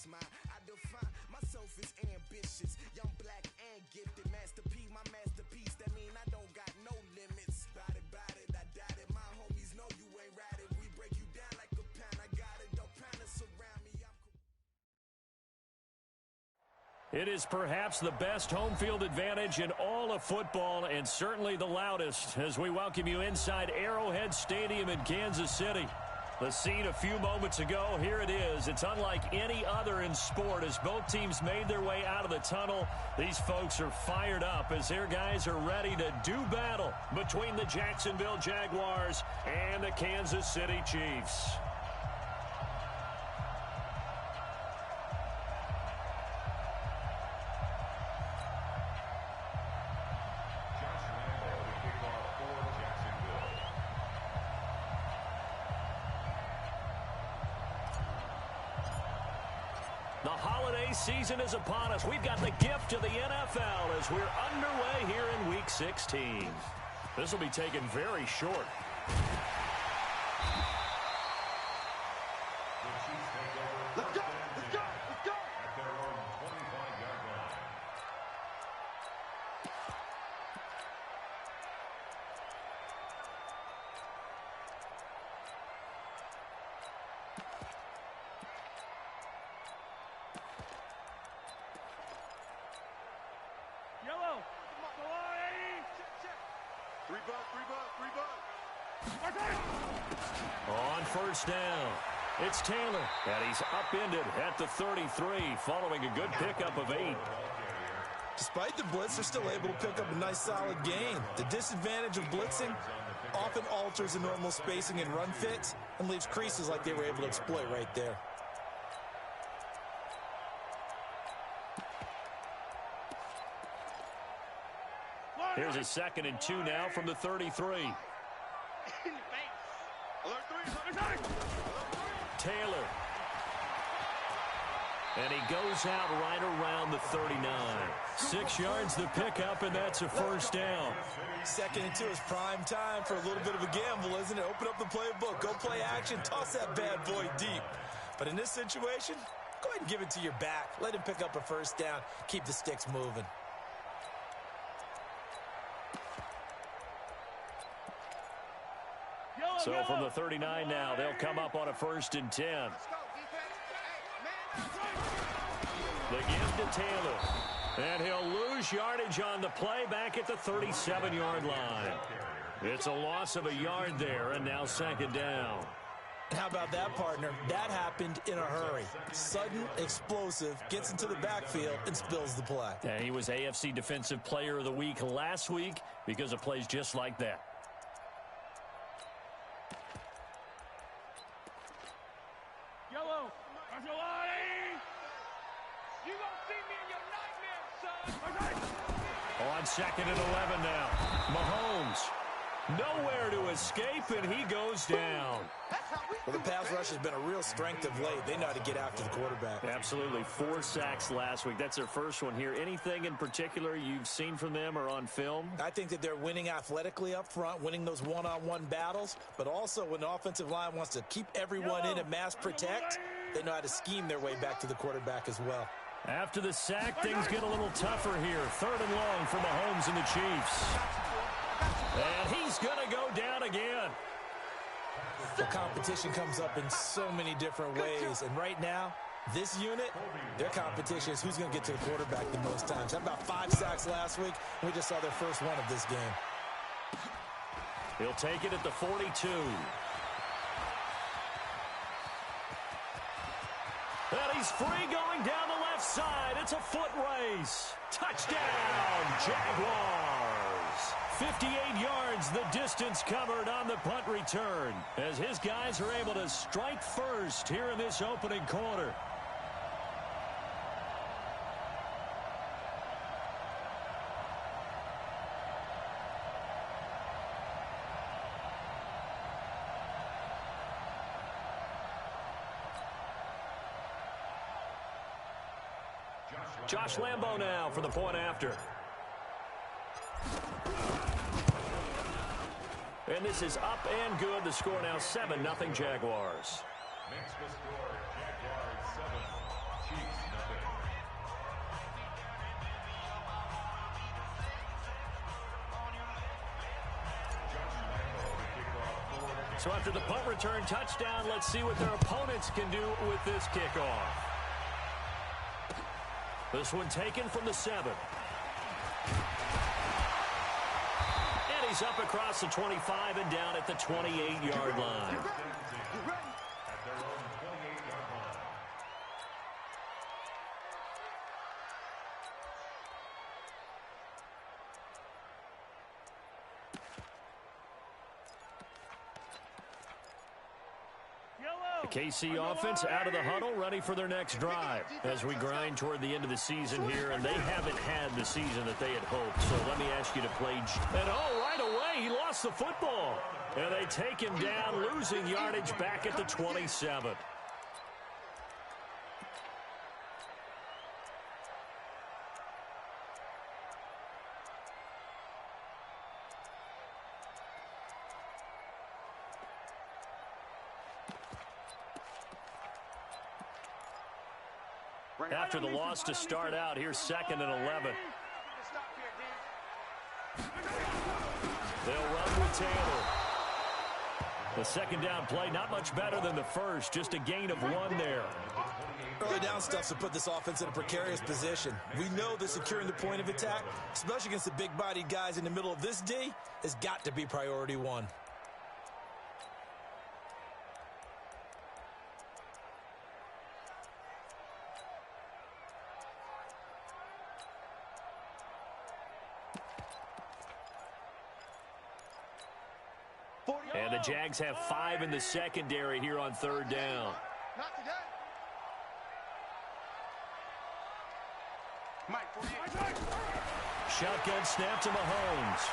lost mine. I define myself as ambitious, young, black, and gifted. Master P, my masterpiece. That mean I don't got no limits. Bout it, I doubt it. My homies know you ain't ratted. We break you down like a pen. I got it. Don't panic, surround me. It is perhaps the best home field advantage in all of football, and certainly the loudest, as we welcome you inside Arrowhead Stadium in Kansas City. The scene a few moments ago, here it is. It's unlike any other in sport as both teams made their way out of the tunnel. These folks are fired up as their guys are ready to do battle between the Jacksonville Jaguars and the Kansas City Chiefs. The holiday season is upon us. We've got the gift of the NFL as we're underway here in Week 16. This will be taken very short. Let's go! Let's go! Let's go! At their own 25-yard line. Yellow! Three buck. On first down, it's Taylor, and he's upended at the 33 following a good pickup of 8. Despite the blitz, they're still able to pick up a nice solid gain. The disadvantage of blitzing often alters the normal spacing and run fits and leaves creases like they were able to exploit right there. Here's a 2nd and 2 now from the 33. Taylor. And he goes out right around the 39. 6 yards the pickup, and that's a first down. 2nd and 2 is prime time for a little bit of a gamble, isn't it? Open up the playbook, go play action, toss that bad boy deep. But in this situation, go ahead and give it to your back. Let him pick up a first down. Keep the sticks moving. So from the 39 now, they'll come up on a 1st and 10. The gift to Taylor. And he'll lose yardage on the play back at the 37-yard line. It's a loss of a yard there, and now 2nd down. How about that, partner? That happened in a hurry. Sudden, explosive, gets into the backfield, and spills the play. Yeah, he was AFC Defensive Player of the Week last week because of plays just like that. Yellow! You gonna see me in your nightmares, son! On 2nd and 11 now. Mahomes. Nowhere to escape, and he goes down. Well, the pass rush has been a real strength of late. They know how to get after the quarterback. Absolutely. 4 sacks last week. That's their first one here. Anything in particular you've seen from them or on film? I think that they're winning athletically up front, winning those one-on-one battles, but also when the offensive line wants to keep everyone in and mass protect, they know how to scheme their way back to the quarterback as well. After the sack, things get a little tougher here. 3rd and long for Mahomes and the Chiefs. And he's going to go down again. The competition comes up in so many different ways, and right now, this unit, their competition is who's going to get to the quarterback the most times. How about 5 sacks last week? We just saw their first one of this game. He'll take it at the 42. And he's free going down the left side. It's a foot race. Touchdown, Jaguars. 58 yards, the distance covered on the punt return, as his guys are able to strike first here in this opening quarter. Josh Lambo now for the point after. And this is up and good. The score now 7-0 Jaguars. Makes the score Jaguars 7, So after the punt return touchdown, let's see what their opponents can do with this kickoff. This one taken from the 7. And he's up across the 25 and down at the 28-yard line. KC offense out of the huddle, ready for their next drive as we grind toward the end of the season here, and they haven't had the season that they had hoped. So let me ask you to play. And right away, he lost the football. And they take him down, losing yardage back at the 27. After the loss to start out, here's 2nd and 11. They'll run with Taylor. The second down play, not much better than the first, just a gain of 1 there. Early down stuff to put this offense in a precarious position. We know that securing the point of attack, especially against the big-bodied guys in the middle of this D, has got to be priority 1. And the Jags have 5 in the secondary here on 3rd down. Not today. Shotgun snap to Mahomes.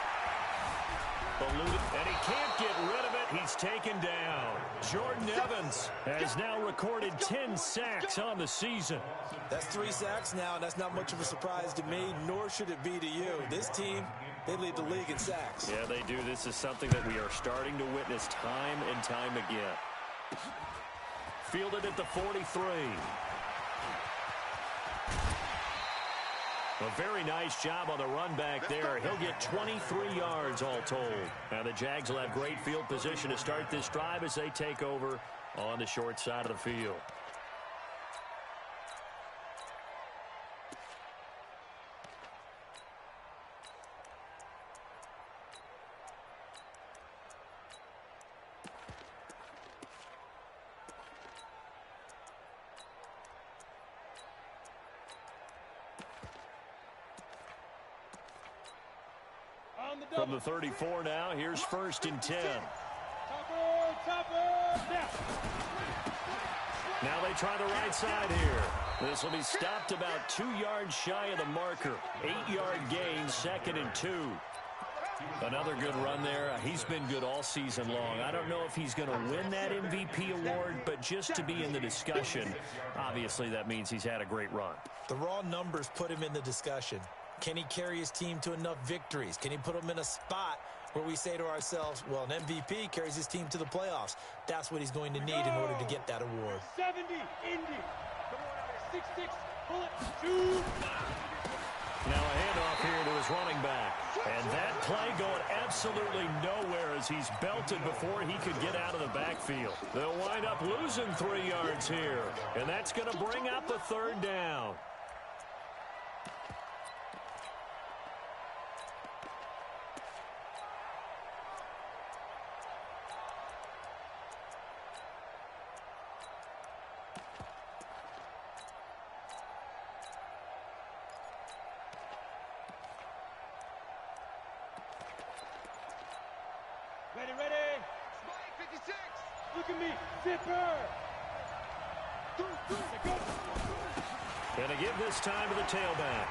And he can't get rid of it. He's taken down. Jordan Evans has now recorded 10 sacks on the season. That's 3 sacks now, and that's not much of a surprise to me, nor should it be to you. This team, they lead the league in sacks. Yeah, they do. This is something that we are starting to witness time and time again. Fielded at the 43. A very nice job on the run back there. He'll get 23 yards all told. Now the Jags will have great field position to start this drive as they take over on the short side of the field. From the 34 now, here's 1st and 10. Now they try the right side here. This will be stopped about 2 yards shy of the marker. 8-yard gain, 2nd and 2. Another good run there. He's been good all season long. I don't know if he's going to win that MVP award, but just to be in the discussion, obviously that means he's had a great run. The raw numbers put him in the discussion. Can he carry his team to enough victories? Can he put them in a spot where we say to ourselves, well, an MVP carries his team to the playoffs. That's what he's going to need in order to get that award. 70, Indy. Come on, 6-6, pull it, 2. Now a handoff here to his running back. And that play going absolutely nowhere as he's belted before he could get out of the backfield. They'll wind up losing 3 yards here. And that's going to bring up a 3rd down. Ready. Spike 56. Look at me. Zipper. And they give this time to the tailback.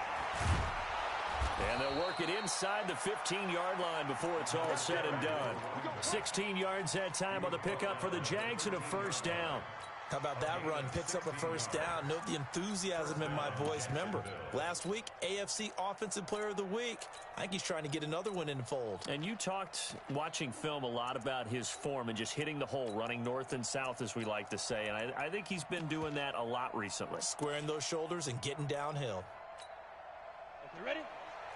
And they'll work it inside the 15-yard line before it's all said and done. 16 yards that time on the pickup for the Jags and a 1st down. How about that run? Picks up a first down. Note the enthusiasm in my voice. Remember, last week, AFC Offensive Player of the Week. I think he's trying to get another one in the fold. And you talked, watching film, a lot about his form and just hitting the hole, running north and south, as we like to say. And I think he's been doing that a lot recently. Squaring those shoulders and getting downhill. Okay, ready?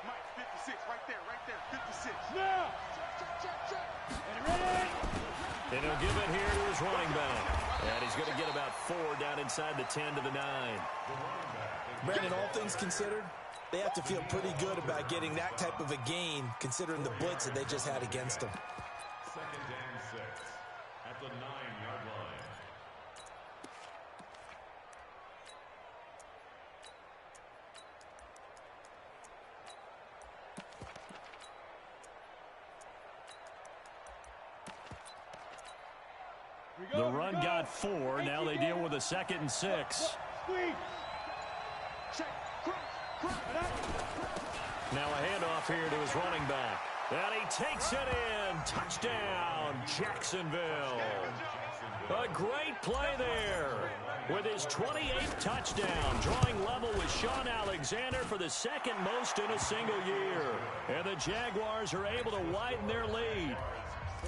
Mike, 56, right there, 56. Now! Check. Ready? And he'll give it here to his running back. And he's going to get about 4 down inside the 10 to the 9. Brandon, all things considered, they have to feel pretty good about getting that type of a gain, considering the blitz that they just had against them. 2nd and 6 at the 9-yard line. The run got 4. Now they deal with a 2nd and 6. Squeeze. Check. Cross. Now a handoff here to his running back. And he takes it in. Touchdown, Jacksonville. A great play there. With his 28th touchdown, drawing level with Sean Alexander for the 2nd most in a single year. And the Jaguars are able to widen their lead.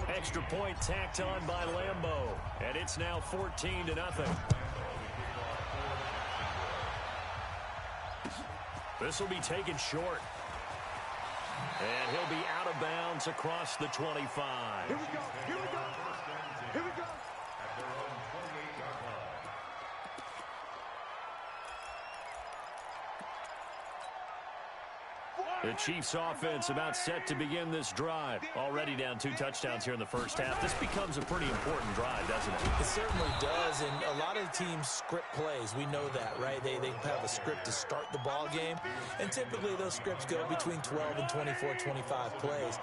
Extra point tacked on by Lambeau. And it's now 14-0. This will be taken short. And he'll be out of bounds across the 25. Here we go. At their own 28-yard line. The Chiefs offense about set to begin this drive. Already down 2 touchdowns here in the first half. This becomes a pretty important drive, doesn't it? It certainly does, and a lot of teams script plays. We know that, right? They have a script to start the ball game, and typically those scripts go between 12 and 24, 25 plays.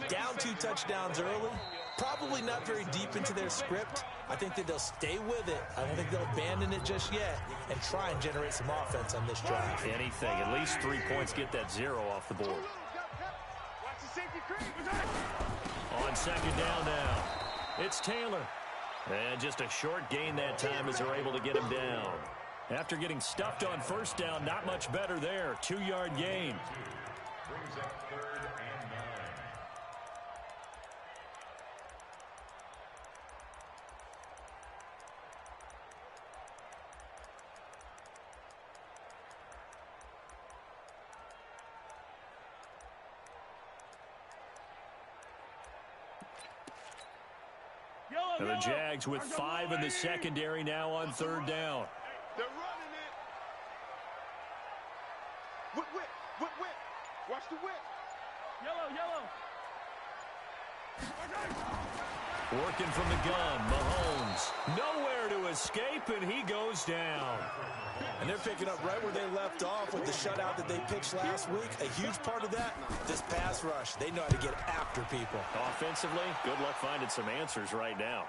Down 2 touchdowns early, probably not very deep into their script. I think that they'll stay with it. I don't think they'll abandon it just yet and try and generate some offense on this drive. Anything. At least 3 points, get that 0 off the board. Watch the safety creep. On 2nd down now, it's Taylor. And just a short gain that time as they're able to get him down. After getting stuffed on 1st down, not much better there. 2-yard gain. Brings up 3rd and 9. And the Jags with 5 in the secondary now on 3rd down. They're running it. Whip. Watch the whip. Yellow. Working from the gun, Mahomes. Nowhere to escape, and he goes down. And they're picking up right where they left off with the shutout that they pitched last week. A huge part of that, this pass rush. They know how to get after people. Offensively, good luck finding some answers right now.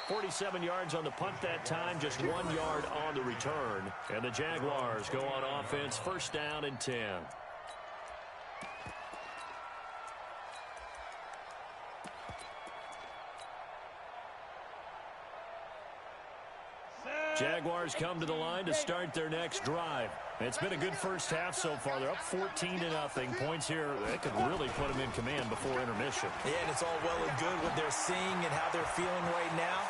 47 yards on the punt that time, just 1 yard on the return. And the Jaguars go on offense, 1st down and 10. Jaguars come to the line to start their next drive. It's been a good first half so far. They're up 14-0. Points here, they could really put them in command before intermission. Yeah, and it's all well and good what they're seeing and how they're feeling right now.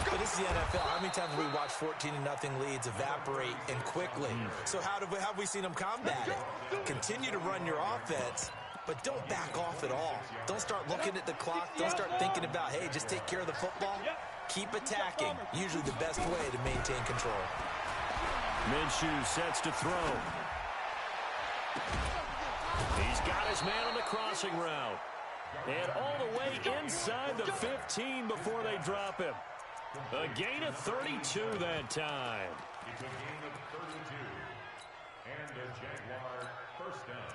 But this is the NFL. How many times have we watched 14-0 leads evaporate and quickly? So how have we seen them combat it? Continue to run your offense, but don't back off at all. Don't start looking at the clock. Don't start thinking about, hey, just take care of the football. Keep attacking. Usually the best way to maintain control. Minshew sets to throw. He's got his man on the crossing route. And all the way inside the 15 before they drop him. A gain of 32 that time. It's a gain of 32. And the Jaguar 1st down.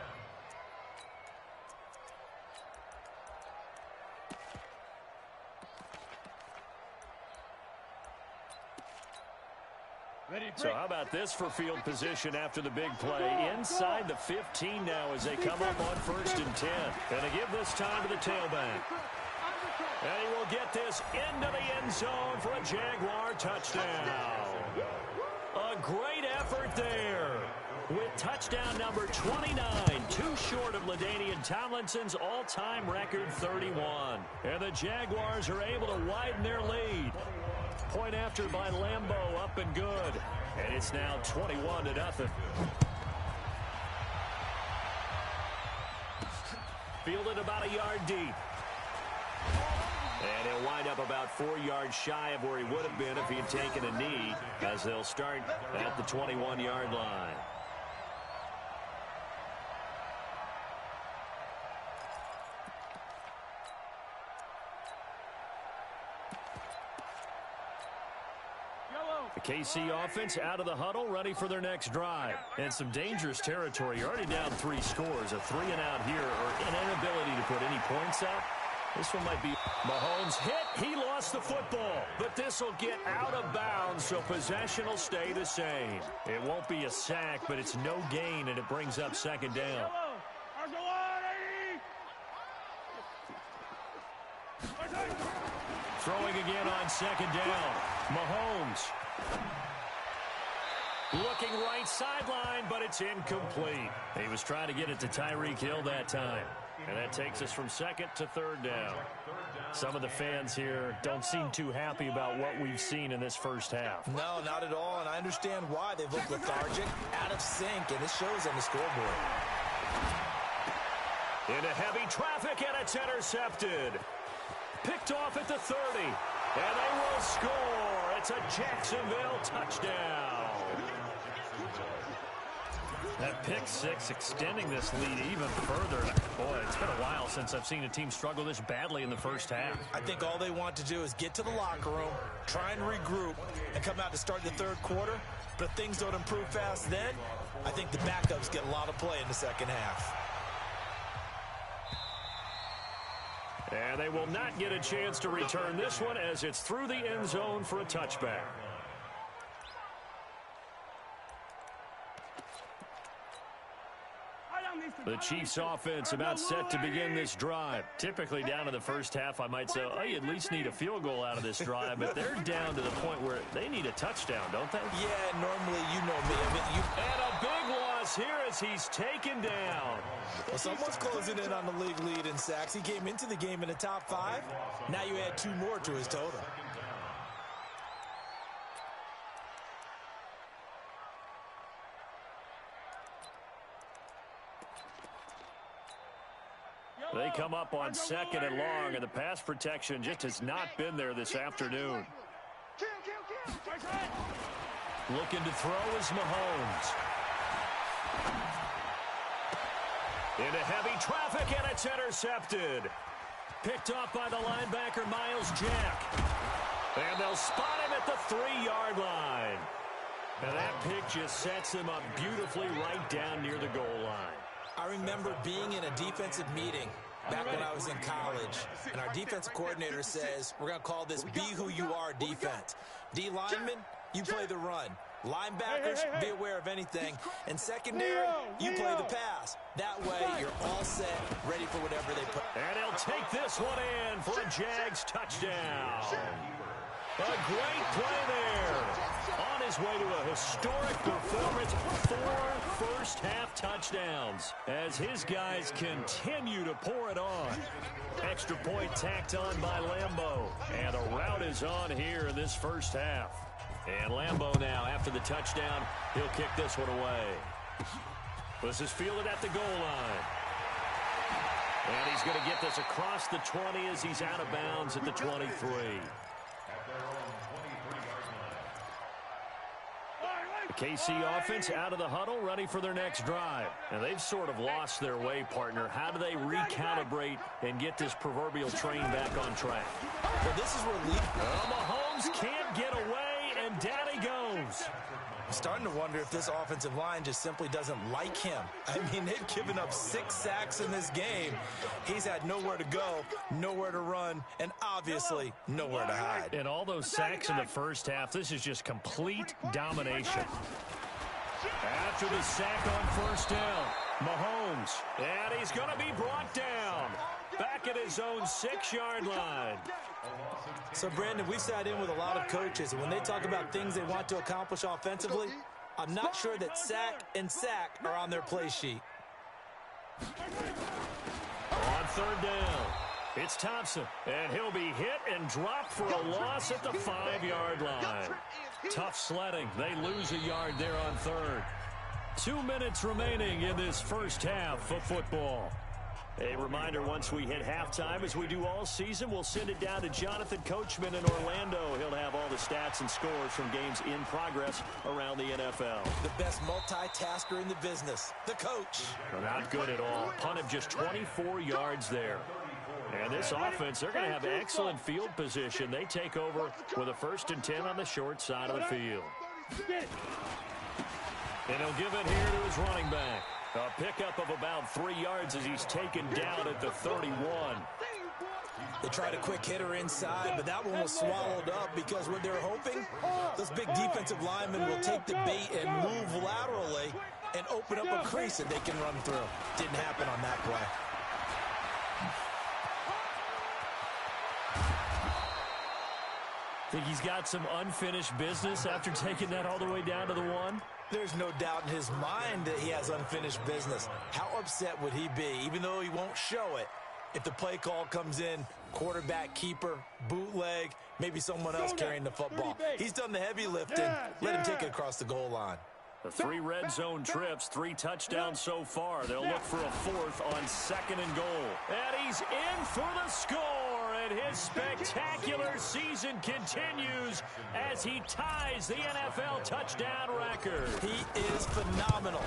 So how about this for field position after the big play? Inside the 15 now as they come up on 1st and 10. And they give this time to the tailback. And he will get this into the end zone for a Jaguar touchdown. A great effort there. With touchdown number 29, too short of LaDainian Tomlinson's all-time record 31. And the Jaguars are able to widen their lead. Point after by Lambeau, up and good. And it's now 21-0. Fielded about a yard deep. And he'll wind up about 4 yards shy of where he would have been if he had taken a knee, as they'll start at the 21-yard line. The KC offense out of the huddle, ready for their next drive. And some dangerous territory. You're already down 3 scores. A 3-and-out here, or an inability to put any points up. This one might be Mahomes hit. He lost the football. But this will get out of bounds, so possession will stay the same. It won't be a sack, but it's no gain, and it brings up second down. Throwing again on second down. Mahomes. Looking right sideline, but it's incomplete. He was trying to get it to Tyreek Hill that time. And that takes us from second to third down. Some of the fans here don't seem too happy about what we've seen in this first half. No, not at all, and I understand why. They've looked lethargic, out of sync, and it shows on the scoreboard. Into heavy traffic, and it's intercepted. Picked off at the 30, and they will score. It's a Jacksonville touchdown. That pick six extending this lead even further. Boy, it's been a while since I've seen a team struggle this badly in the first half. I think all they want to do is get to the locker room, try and regroup, and come out to start the third quarter. But if things don't improve fast then, I think the backups get a lot of play in the second half. And they will not get a chance to return this one as it's through the end zone for a touchback. The Chiefs offense about set to begin this drive. Typically down to the first half, I might say, oh, you at least need a field goal out of this drive, but they're down to the point where they need a touchdown, don't they? Yeah, normally, you know me. And a big loss here as he's taken down. Well, someone's closing in on the league lead in sacks. He came into the game in the top 5. Now you add 2 more to his total. They come up on second and long, and the pass protection just has not been there this afternoon. Looking to throw is Mahomes. Into heavy traffic, and it's intercepted. Picked off by the linebacker, Miles Jack. And they'll spot him at the 3-yard line. And that pick just sets him up beautifully right down near the goal line. I remember being in a defensive meeting back when I was in college, and our defensive coordinator says, we're going to call this Be Who You Are defense. D linemen, you play the run. Linebackers, be aware of anything. And secondary, you play the pass. That way, you're all set, ready for whatever they put. And he'll take this one in for a Jags touchdown. A great play there. On his way to a historic performance, 4 first-half touchdowns as his guys continue to pour it on. Extra point tacked on by Lambeau. And the route is on here in this first half. And Lambeau now, after the touchdown, he'll kick this one away. This is fielded at the goal line. And he's going to get this across the 20 as he's out of bounds at the 23. The KC offense out of the huddle, ready for their next drive. And they've sort of lost their way, partner. How do they recalibrate and get this proverbial train back on track? Well, this is where Mahomes can't get away, and down he goes. I'm starting to wonder if this offensive line just simply doesn't like him. I mean, they've given up 6 sacks in this game. He's had nowhere to go, nowhere to run, and obviously nowhere to hide. And all those sacks in the first half, this is just complete domination. After the sack on first down, Mahomes, and he's going to be brought down. back at his own 6-yard line. So, Brandon, we've sat in with a lot of coaches, and when they talk about things they want to accomplish offensively, I'm not sure that sack and sack are on their play sheet. On third down, it's Thompson, and he'll be hit and dropped for a loss at the 5-yard line. Tough sledding. They lose a yard there on third. 2 minutes remaining in this first half of football. A reminder, once we hit halftime, as we do all season, we'll send it down to Jonathan Coachman in Orlando. He'll have all the stats and scores from games in progress around the NFL. The best multitasker in the business, the coach. Not good at all. Punt of just 24 yards there. And this offense, they're going to have excellent field position. They take over with a 1st and 10 on the short side of the field. And he'll give it here to his running back. A pickup of about 3 yards as he's taken down at the 31. They tried a quick hitter inside, but that one was swallowed up because what they're hoping, those big defensive linemen will take the bait and move laterally and open up a crease that they can run through. Didn't happen on that play. Think he's got some unfinished business after taking that all the way down to the 1? There's no doubt in his mind that he has unfinished business. How upset would he be, even though he won't show it, if the play call comes in, quarterback, keeper, bootleg, maybe someone else carrying the football. He's done the heavy lifting. Let him take it across the goal line. The 3 red zone trips, 3 touchdowns so far. They'll look for a 4th on 2nd and goal. And he's in for the score. And his spectacular season continues as he ties the NFL touchdown record. He is phenomenal.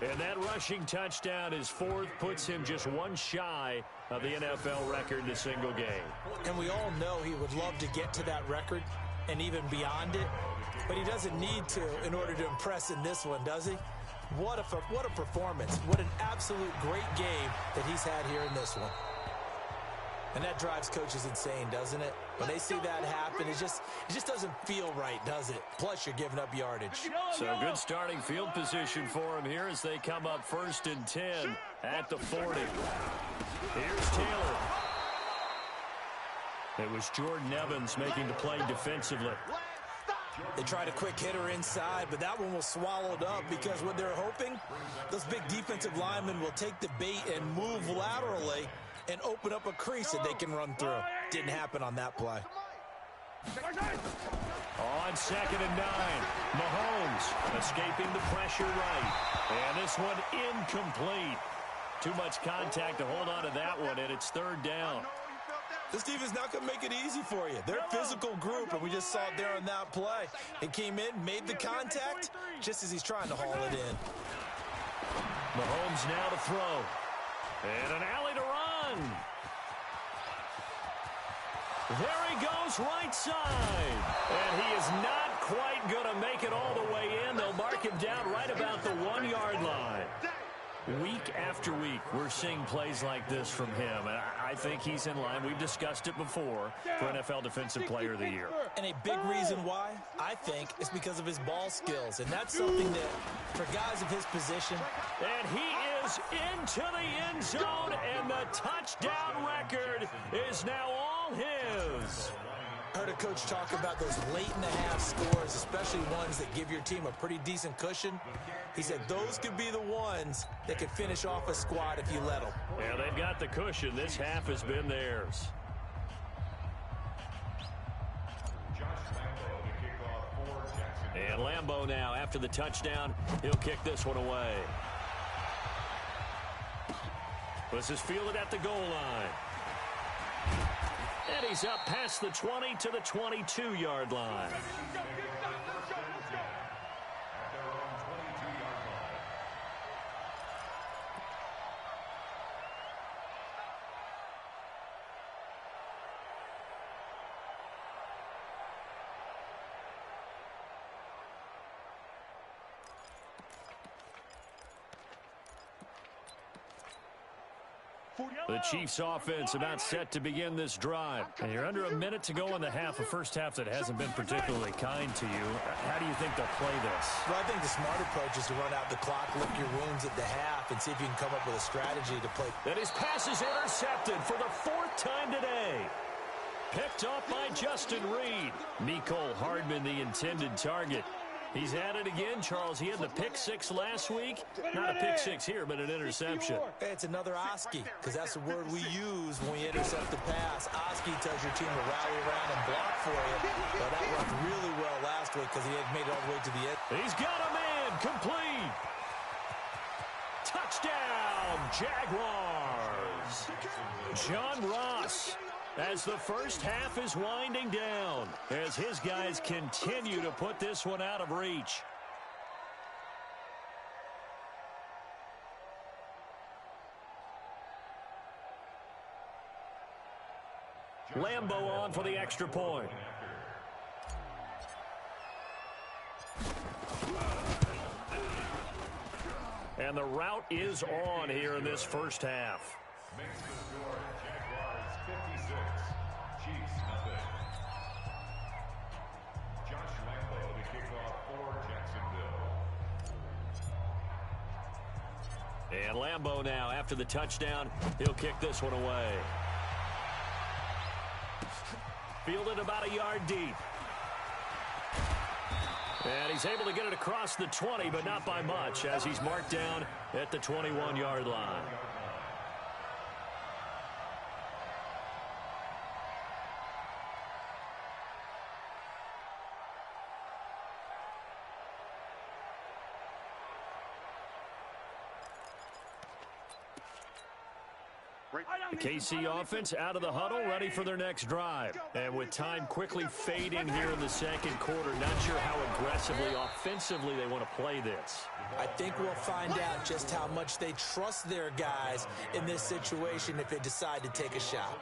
And that rushing touchdown, his 4th, puts him just 1 shy of the NFL record in a single game. And we all know he would love to get to that record and even beyond it. But he doesn't need to in order to impress in this one, does he? What a performance. What an absolute great game that he's had here in this one. And that drives coaches insane, doesn't it? When they see that happen, it just doesn't feel right, does it? Plus, you're giving up yardage. So good starting field position for him here as they come up 1st and 10 at the 40. Here's Taylor. It was Jordan Evans making the play defensively. They tried a quick hitter inside, but that one was swallowed up because what they're hoping, those big defensive linemen will take the bait and move laterally and open up a crease that they can run through. Didn't happen on that play. On 2nd and 9, Mahomes escaping the pressure right. And this one incomplete. Too much contact to hold on to that one, and it's 3rd down. This team is not going to make it easy for you. They're a physical group, and we just saw it there on that play. It came in, made the contact, just as he's trying to haul it in. Mahomes now to throw. And an alley to run. There he goes, right side. And he is not quite going to make it all the way in. They'll mark him down right about the 1-yard line. Week after week, we're seeing plays like this from him, and I think he's in line. We've discussed it before for NFL Defensive Player of the Year. And a big reason why, I think, is because of his ball skills, and that's something that, for guys of his position... And he is into the end zone, and the touchdown record is now all his. I heard a coach talk about those late-in-the-half scores, especially ones that give your team a pretty decent cushion. He said those could be the ones that could finish off a squad if you let them. Yeah, they've got the cushion. This half has been theirs. And Lambeau now, after the touchdown, he'll kick this one away. This is fielded at the goal line. And he's up past the 20 to the 22-yard line. The Chiefs offense about set to begin this drive. And you're under a minute to go in the half, a first half that hasn't been particularly kind to you. How do you think they'll play this? Well, I think the smart approach is to run out the clock, lick your wounds at the half, and see if you can come up with a strategy to play. And his pass is intercepted for the 4th time today. Picked off by Justin Reed. Mecole Hardman, the intended target. He's at it again, Charles. He had the pick 6 last week. Not a pick 6 here, but an interception. It's another Oski, because that's the word we use when we intercept the pass. Oski tells your team to rally around and block for you. Well, that worked really well last week because he had made it all the way to the end. He's got a man complete. Touchdown, Jaguars. John Ross, as the first half is winding down, as his guys continue to put this one out of reach. Lambo on for the extra point. And the route is on here in this first half. Makes the score, Jaguars 56, Chiefs nothing. Josh Lambo to kick off for Jacksonville. And Lambo now, after the touchdown, he'll kick this one away. Fielded about a yard deep. And he's able to get it across the 20, but not by much, as he's marked down at the 21-yard line. The KC offense out of the huddle, ready for their next drive. And with time quickly fading here in the second quarter, not sure how aggressively, offensively they want to play this. I think we'll find out just how much they trust their guys in this situation if they decide to take a shot.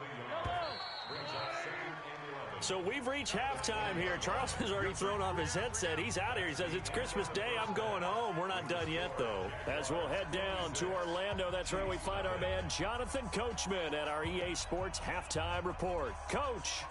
So we've reached halftime here. Charles has already thrown off his headset. He's out here. He says, it's Christmas Day. I'm going home. We're not done yet, though. As we'll head down to Orlando, that's where we find our man Jonathan Coachman at our EA Sports Halftime Report. Coach.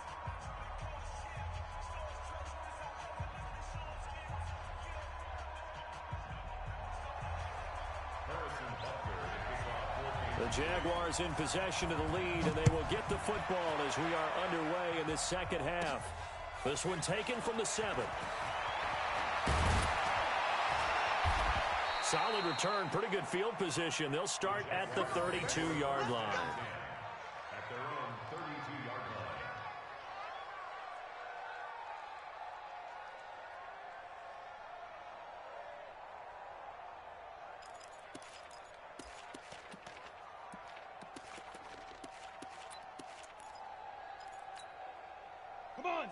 The Jaguars in possession of the lead, and they will get the football as we are underway in this second half. This one taken from the 7. Solid return, pretty good field position. They'll start at the 32-yard line. At their own 32-yard line.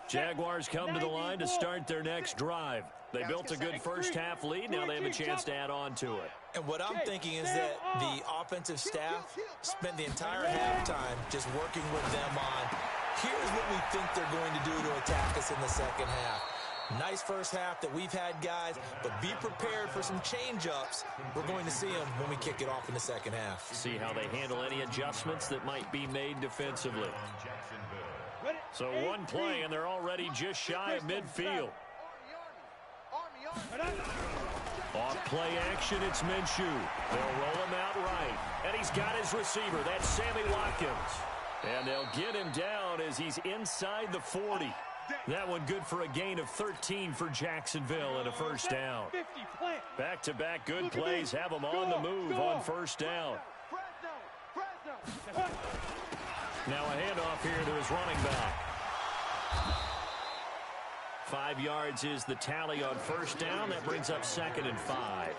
Jaguars come to the line to start their next drive. They built a good first half lead. Now they have a chance to add on to it. And what I'm thinking is that the offensive staff spent the entire halftime just working with them on, here's what we think they're going to do to attack us in the second half. Nice first half that we've had, guys, but be prepared for some change-ups. We're going to see them when we kick it off in the second half. See how they handle any adjustments that might be made defensively. So one play, and they're already just shy of midfield. Off play action, it's Minshew. They'll roll him out right. And he's got his receiver. That's Sammy Watkins. And they'll get him down as he's inside the 40. That one good for a gain of 13 for Jacksonville and a first down. Back-to-back good plays have them on the move on first down. Now a handoff here to his running back. 5 yards is the tally on first down. That brings up 2nd and 5.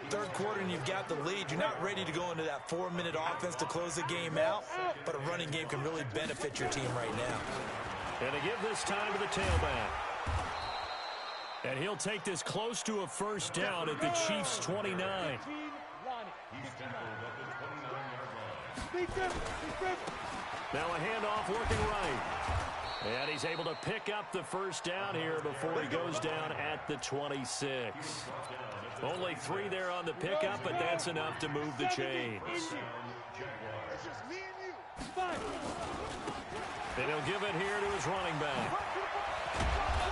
Third quarter and you've got the lead. You're not ready to go into that 4-minute offense to close the game out, but a running game can really benefit your team right now. And they give this time to the tailback. And he'll take this close to a first down at the Chiefs' 29. He's tackled at the 29-yard line. Now a handoff working right. And he's able to pick up the first down here before he goes down at the 26. Only 3 there on the pickup, but that's enough to move the chains. just me and you. And he'll give it here to his running back.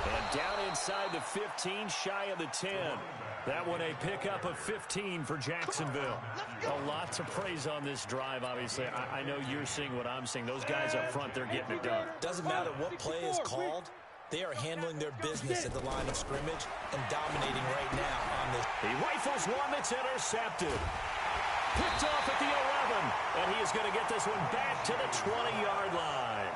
And down inside the 15, shy of the 10. That one a pickup of 15 for Jacksonville. A lot to praise on this drive, obviously. I know you're seeing what I'm seeing. Those guys up front, they're getting it done. Doesn't matter what play is called. They are handling their business at the line of scrimmage and dominating right now on this. He rifles one that's intercepted. Picked off at the 11. And he is going to get this one back to the 20-yard line.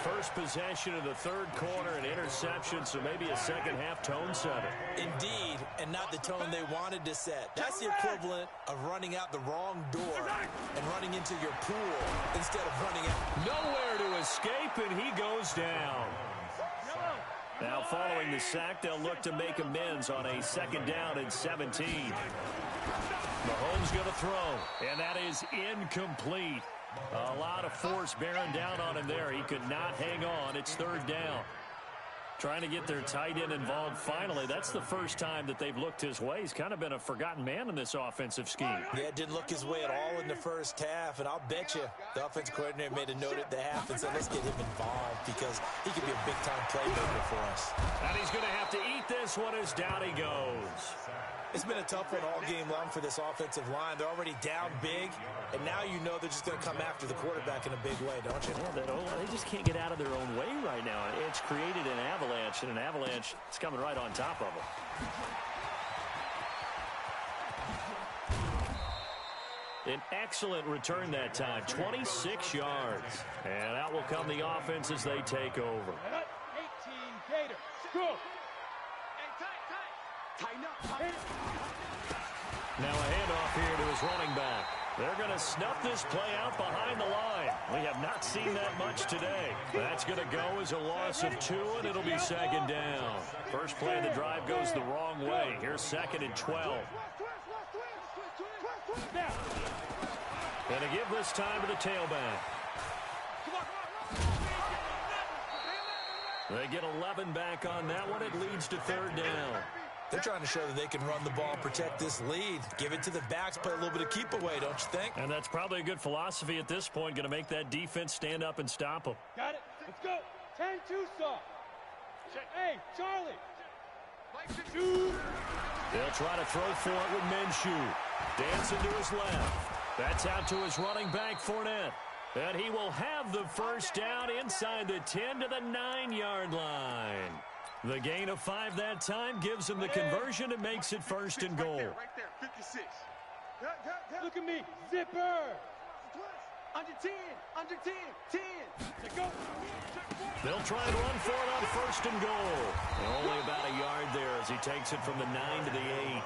First possession of the third quarter, an interception, so maybe a second-half tone setter. Indeed, and not the tone they wanted to set. That's the equivalent of running out the wrong door and running into your pool instead of running out. Nowhere to escape, and he goes down. Now, following the sack, they'll look to make amends on a second down and 17. Mahomes going to throw, and that is incomplete. A lot of force bearing down on him there. He could not hang on. It's third down. Trying to get their tight end involved finally. That's the first time that they've looked his way. He's kind of been a forgotten man in this offensive scheme. Yeah, it didn't look his way at all in the first half, and I'll bet you the offensive coordinator made a note at the half and said, let's get him involved because he could be a big-time playmaker for us. And he's going to have to eat this one as down he goes. It's been a tough one all game long for this offensive line. They're already down big, and now you know they're just going to come after the quarterback in a big way, don't you? Yeah, they just can't get out of their own way right now. It's created an avalanche, and an avalanche is coming right on top of them. An excellent return that time, 26 yards. And out will come the offense as they take over. 18 Gators. Go. Tighten up. Now a handoff here to his running back. They're going to snuff this play out behind the line. We have not seen that much today. That's going to go as a loss of 2, and it'll be second down. First play of the drive goes the wrong way. Here's second and 12. And a give this time to the tailback. They get 11 back on that one. It leads to third down. They're trying to show that they can run the ball and protect this lead. Give it to the backs, play a little bit of keep away, don't you think? And that's probably a good philosophy at this point. Going to make that defense stand up and stop them. Got it. Let's go. 10 Tucson. Hey, Charlie. They'll try to throw for it with Minshew. Dancing to his left. That's out to his running back, Fournette. And he will have the first down inside the 10 to the 9-yard line. The gain of 5 that time gives him the conversion and makes it first and goal. Right there, 56. Look at me. Zipper. Under 10. Under 10. 10. Go. They'll try and run for it on first and goal. And only about a yard there as he takes it from the 9 to the 8.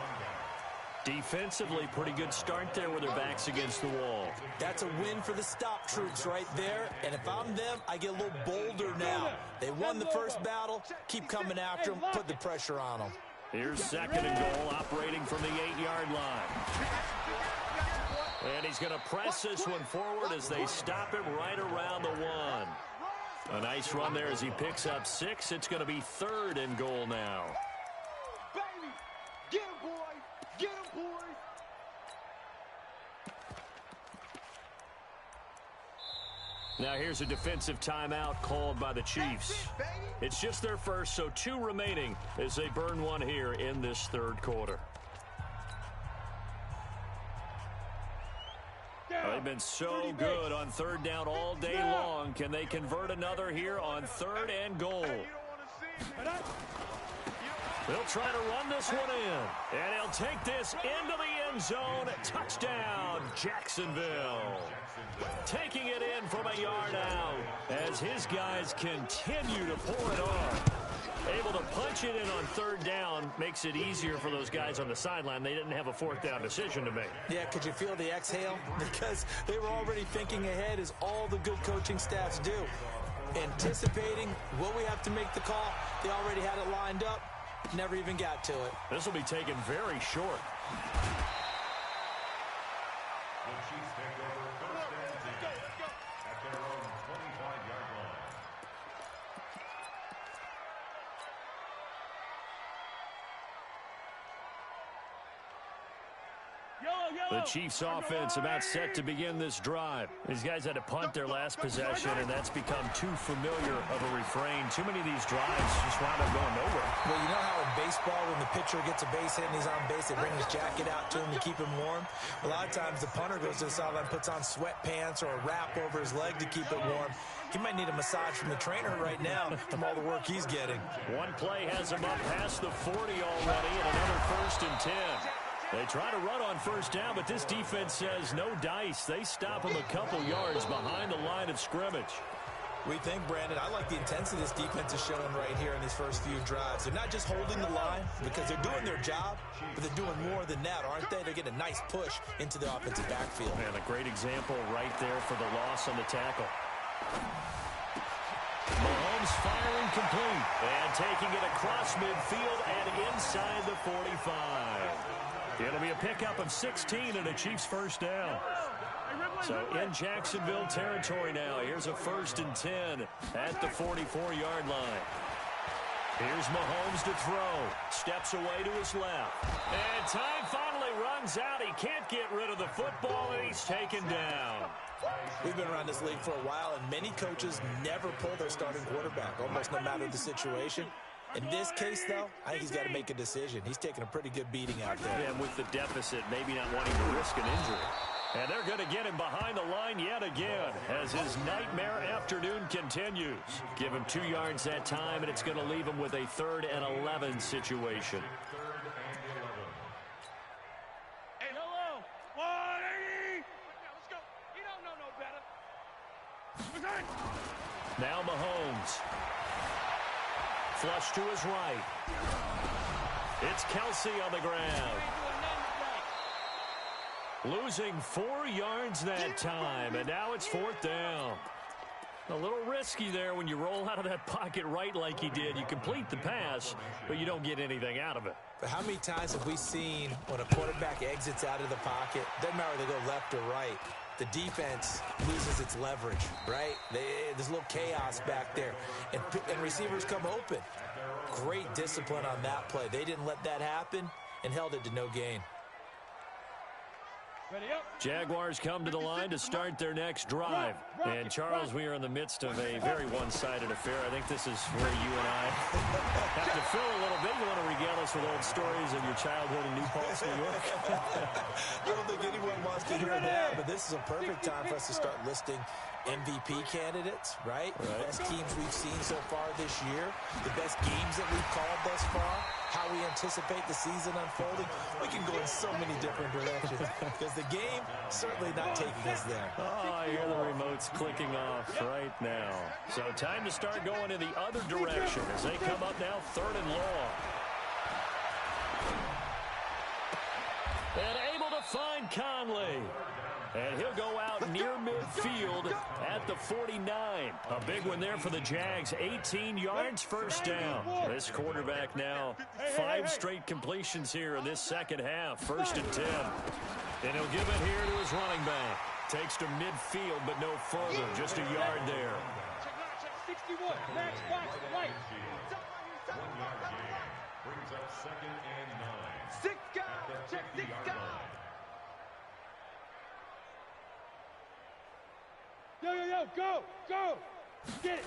Defensively, pretty good start there with their backs against the wall. That's a win for the stop troops right there. And if I'm them, I get a little bolder now. They won the first battle. Keep coming after them. Put the pressure on them. Here's second and goal, operating from the 8-yard line. And he's going to press this one forward as they stop him right around the 1. A nice run there as he picks up 6. It's going to be third and goal now. Baby, get him, boy. Get him, boy. Now here's a defensive timeout called by the Chiefs. It's just their first, so 2 remaining as they burn one here in this third quarter. They've been so good on third down all day long. Can they convert another here on third and goal? They'll try to run this one in. And he'll take this into the end zone. Touchdown, Jacksonville. Taking it in from a yard out as his guys continue to pour it on. Able to punch it in on third down makes it easier for those guys on the sideline. They didn't have a fourth down decision to make. Yeah, could you feel the exhale? Because they were already thinking ahead as all the good coaching staffs do. Anticipating what we have to make the call. They already had it lined up. Never even got to it. This will be taken very short. The Chiefs take over first and 10 at their own 25-yard line. The Chiefs offense about set to begin this drive. These guys had to punt their last possession, and that's become too familiar of a refrain. Too many of these drives just wound up going nowhere. Well, you know how in baseball, when the pitcher gets a base hit and he's on base, they bring his jacket out to him to keep him warm? A lot of times the punter goes to the sideline, puts on sweatpants or a wrap over his leg to keep it warm. He might need a massage from the trainer right now from all the work he's getting. One play has him up past the 40 already, and another 1st and 10. They try to run on first down, but this defense says no dice. They stop him a couple yards behind the line of scrimmage. We think, Brandon, I like the intensity this defense is showing right here in these first few drives. They're not just holding the line because they're doing their job, but they're doing more than that, aren't they? They're getting a nice push into the offensive backfield. And a great example right there for the loss on the tackle. Mahomes firing complete and taking it across midfield and inside the 45. It'll be a pickup of 16 and a Chiefs first down. So in Jacksonville territory now. Here's a 1st and 10 at the 44-yard line. Here's Mahomes to throw. Steps away to his left. And time finally runs out. He can't get rid of the football, and he's taken down. We've been around this league for a while, and many coaches never pull their starting quarterback, almost no matter the situation. In this case, though, I think he's got to make a decision. He's taking a pretty good beating out there. And with the deficit, maybe not wanting to risk an injury. And they're going to get him behind the line yet again as his nightmare afternoon continues. Give him 2 yards that time, and it's going to leave him with a 3rd and 11 situation. Hey, hello. 180. Let's go. You don't know no better. Now Mahomes. Flush to his right. It's Kelsey on the ground. Losing 4 yards that time, and now it's 4th down. A little risky there when you roll out of that pocket right like he did. You complete the pass, but you don't get anything out of it. But how many times have we seen when a quarterback exits out of the pocket, doesn't matter whether they go left or right, the defense loses its leverage, right? There's a little chaos back there, and receivers come open. Great discipline on that play. They didn't let that happen and held it to no gain. Jaguars come to the line to start their next drive. And, Charles, we are in the midst of a very one-sided affair. I think this is where you and I have to fill a little bit. You want to regale us with old stories of your childhood in New Paltz, New York? I don't think anyone wants to hear that, but this is a perfect time for us to start listing MVP candidates, right? The best teams we've seen so far this year, the best games that we've called thus far, how we anticipate the season unfolding. We can go in so many different directions because the game certainly not taking us there. Oh, I hear the remotes clicking off right now. So time to start going in the other direction as they come up now 3rd and long. And able to find Conley. And he'll go out near midfield at the 49. A big one there for the Jags. 18 yards, 1st down. This quarterback now, 5 straight completions here in this second half. 1st and 10. And he'll give it here to his running back. Takes to midfield, but no further. Just a yard there. Check 61. Max box right. 1 yard gain. Brings up 2nd and 9. 6 guys. Check 6 guys. Yo, go! Get it!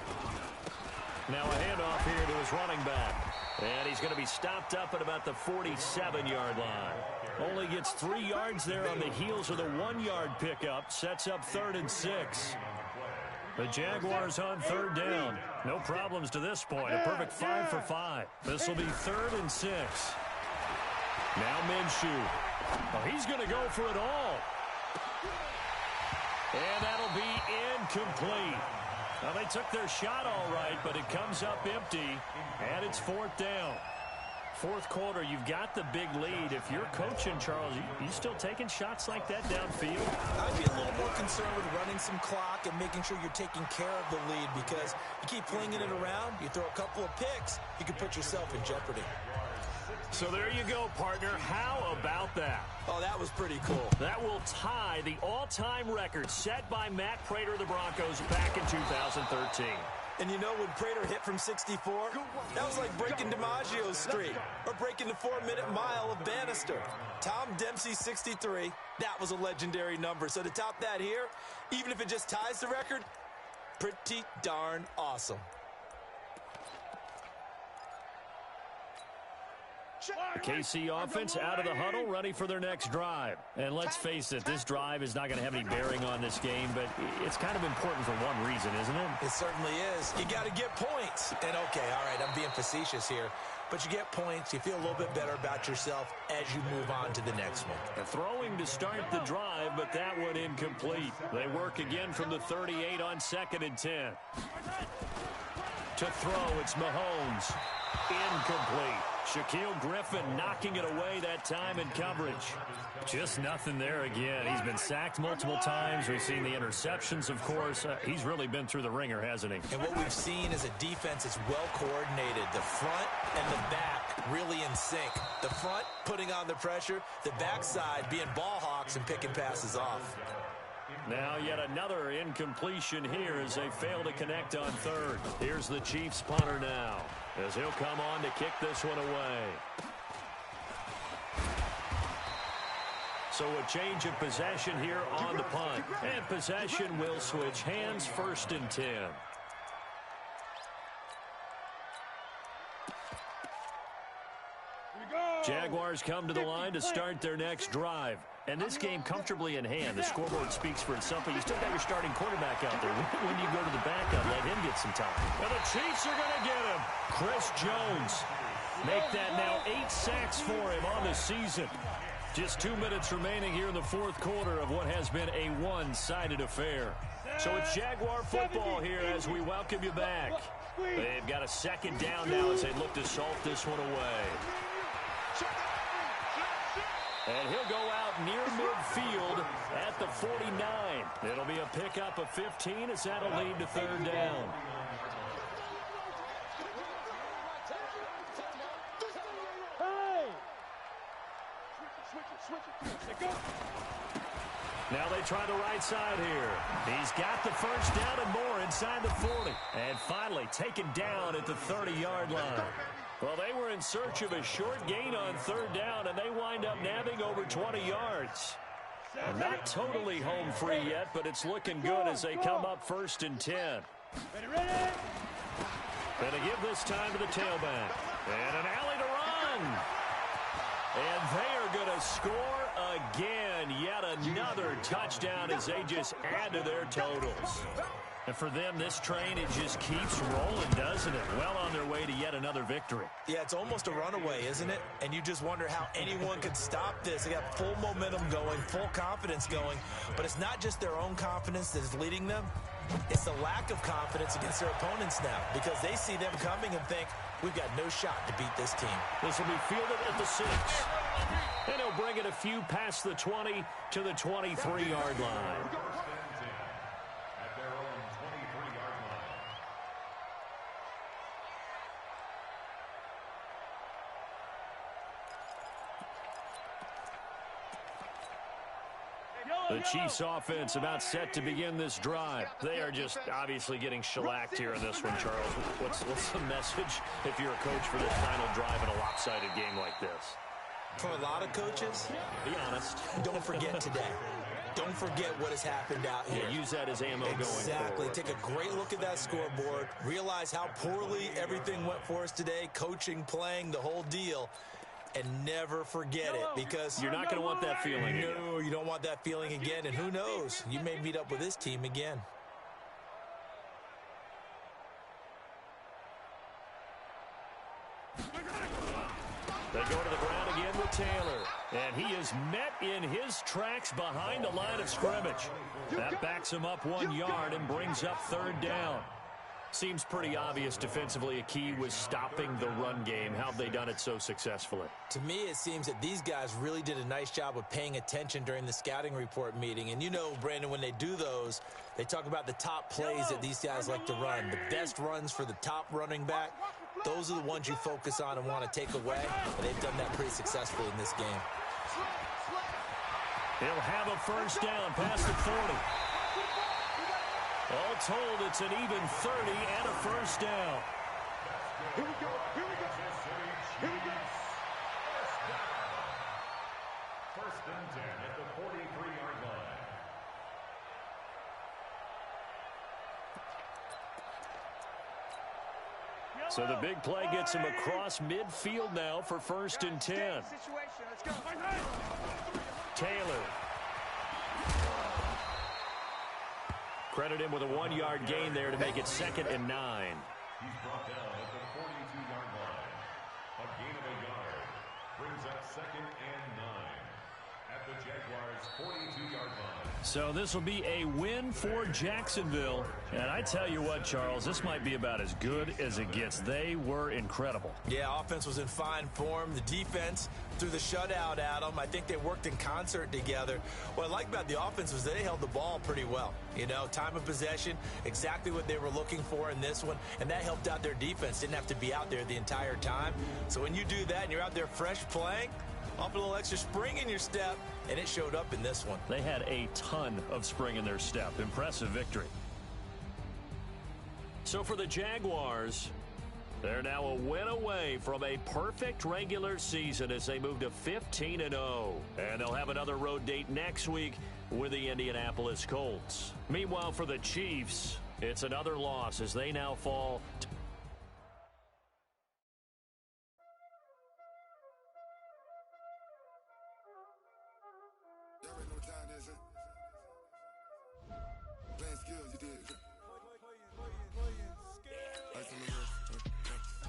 Now a handoff here to his running back. And he's going to be stopped up at about the 47-yard line. Only gets 3 yards there on the heels of the 1-yard pickup. Sets up 3rd and 6. The Jaguars on 3rd down. No problems to this point. A perfect 5 for 5. This will be 3rd and 6. Now Minshew. Oh, he's going to go for it all. And that'll be incomplete. Now, they took their shot all right, but it comes up empty, and it's 4th down. 4th quarter, you've got the big lead. If you're coaching, Charles, you still taking shots like that downfield? I'd be a little more concerned with running some clock and making sure you're taking care of the lead because you keep flinging it around, you throw a couple of picks, you can put yourself in jeopardy. So there you go, partner. How about that? Oh, that was pretty cool. That will tie the all-time record set by Matt Prater of the Broncos back in 2013. And you know, when Prater hit from 64, that was like breaking DiMaggio's streak or breaking the 4-minute mile of Bannister. Tom Dempsey, 63, that was a legendary number. So to top that here, even if it just ties the record, pretty darn awesome. The KC offense out of the huddle, ready for their next drive. And let's face it, this drive is not going to have any bearing on this game, but it's kind of important for one reason, isn't it? It certainly is. You got to get points. And okay, all right, I'm being facetious here, but you get points, you feel a little bit better about yourself as you move on to the next one. A throwing to start the drive, but that one incomplete. They work again from the 38 on 2nd and 10. To throw, it's Mahomes. Incomplete. Shaquille Griffin knocking it away that time in coverage. Just nothing there again. He's been sacked multiple times. We've seen the interceptions, of course. He's really been through the ringer, hasn't he? And what we've seen is a defense that's well coordinated. The front and the back really in sync. The front putting on the pressure. The backside being ball hawks and picking passes off. Now yet another incompletion here as they fail to connect on 3rd. Here's the Chiefs punter now as he'll come on to kick this one away. So a change of possession here on the punt. And possession will switch hands, 1st and 10. Jaguars come to the line to start their next drive. And this game comfortably in hand. The scoreboard speaks for itself, but you still got your starting quarterback out there. When you go to the backup, let him get some time. And the Chiefs are going to get him. Chris Jones. Make that now 8 sacks for him on the season. Just 2 minutes remaining here in the 4th quarter of what has been a one-sided affair. So it's Jaguar football here as we welcome you back. They've got a 2nd down now as they look to salt this one away. And he'll go out near midfield at the 49. It'll be a pickup of 15 as that'll lead to 3rd down. Now they try the right side here. He's got the 1st down and more inside the 40. And finally taken down at the 30-yard line. Well, they were in search of a short gain on 3rd down, and they wind up nabbing over 20 yards. And not totally home free yet, but it's looking good as they come up 1st and 10. Gonna give this time to the tailback. And an alley to run. And they are going to score again. Yet another touchdown as they just add to their totals. And for them, this train, it just keeps rolling, doesn't it? Well on their way to yet another victory. Yeah, it's almost a runaway, isn't it? And you just wonder how anyone could stop this. They got full momentum going, full confidence going. But it's not just their own confidence that is leading them. It's the lack of confidence against their opponents now because they see them coming and think, we've got no shot to beat this team. This will be fielded at the 6. And he'll bring it a few past the 20 to the 23-yard line. The Chiefs offense about set to begin this drive. They are just obviously getting shellacked here in this one, Charles. What's the message if you're a coach for this final drive in a lopsided game like this? For a lot of coaches, be honest. Don't forget today. Don't forget what has happened out here. Yeah, use that as ammo going forward. Exactly. Take a great look at that scoreboard. Realize how poorly everything went for us today. Coaching, playing, the whole deal. And never forget it because you're not going to want that feeling again. No, you don't want that feeling again. And who knows? You may meet up with this team again. They go to the ground again with Taylor. And he is met in his tracks behind the line of scrimmage. That backs him up 1 yard and brings up 3rd down. Seems pretty obvious defensively a key was stopping the run game. How have they done it so successfully? To me, it seems that these guys really did a nice job of paying attention during the scouting report meeting. And you know, Brandon, when they do those, they talk about the top plays that these guys like to run. The best runs for the top running back, those are the ones you focus on and want to take away. And they've done that pretty successfully in this game. He'll have a 1st down past the 40. All told, it's an even 30 and a first down. Here we go. Here we go. Here we go. First and 10 at the 43-yard line. So the big play gets him across midfield now for first and 10. Let's go. Taylor. Credit him with a 1-yard gain there to make it 2nd and 9. He's brought down at the 42-yard line. A gain of a yard brings up 2nd and 9 at the Jaguars' 42-yard line. So this will be a win for Jacksonville. And I tell you what, Charles, this might be about as good as it gets. They were incredible. Yeah, offense was in fine form. The defense threw the shutout at them. I think they worked in concert together. What I like about the offense was they held the ball pretty well. You know, time of possession, exactly what they were looking for in this one, and that helped out their defense. Didn't have to be out there the entire time. So when you do that and you're out there fresh playing, off a little extra spring in your step, and it showed up in this one. They had a ton of spring in their step. Impressive victory. So for the Jaguars, they're now a win away from a perfect regular season as they move to 15-0. And they'll have another road date next week with the Indianapolis Colts. Meanwhile, for the Chiefs, it's another loss as they now fall to playing skills, you did. Ice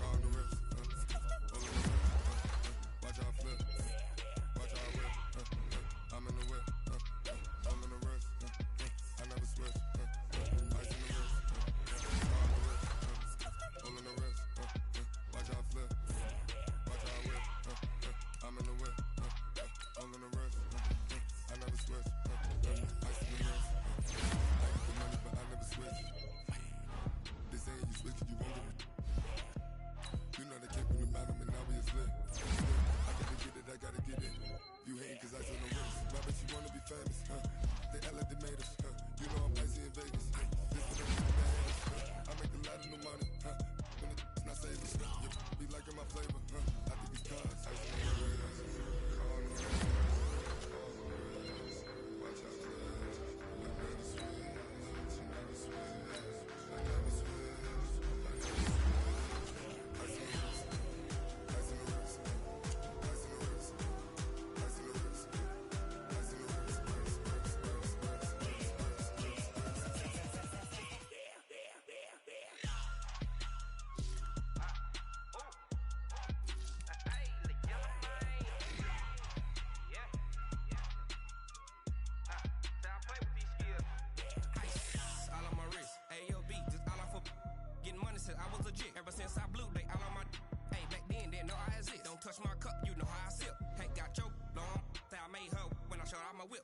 on the wrist, on the wrist, watch out flip, watch out whip, I'm in the whip, I'm in the wrist, I never switch, ice on the wrist, on the wrist, all in the wrist, watch out flip, watch out whip, I'm in the whip, all in the wrist, I never switch, ice on the wrist. But I never switch. They saying you switch it, you won't get it. You know they came from the bottom and now we is lit. I gotta get it, I gotta get it. You hating cause I said no wrist. Why bet you wanna be famous, huh? They act like they made us, huh? You know I'm icy in Vegas. This is the haters, huh? I make a lot of new money, huh? When it's not saving, you be liking my flavor, huh? I think it's cause I said no wrist. On the wrist, watch out for this. I never switch. I was legit ever since I blew they all on my hey back then didn't know I exist. Don't touch my cup, you know how I sip. Hey, got your long, say I made her when I showed out my whip.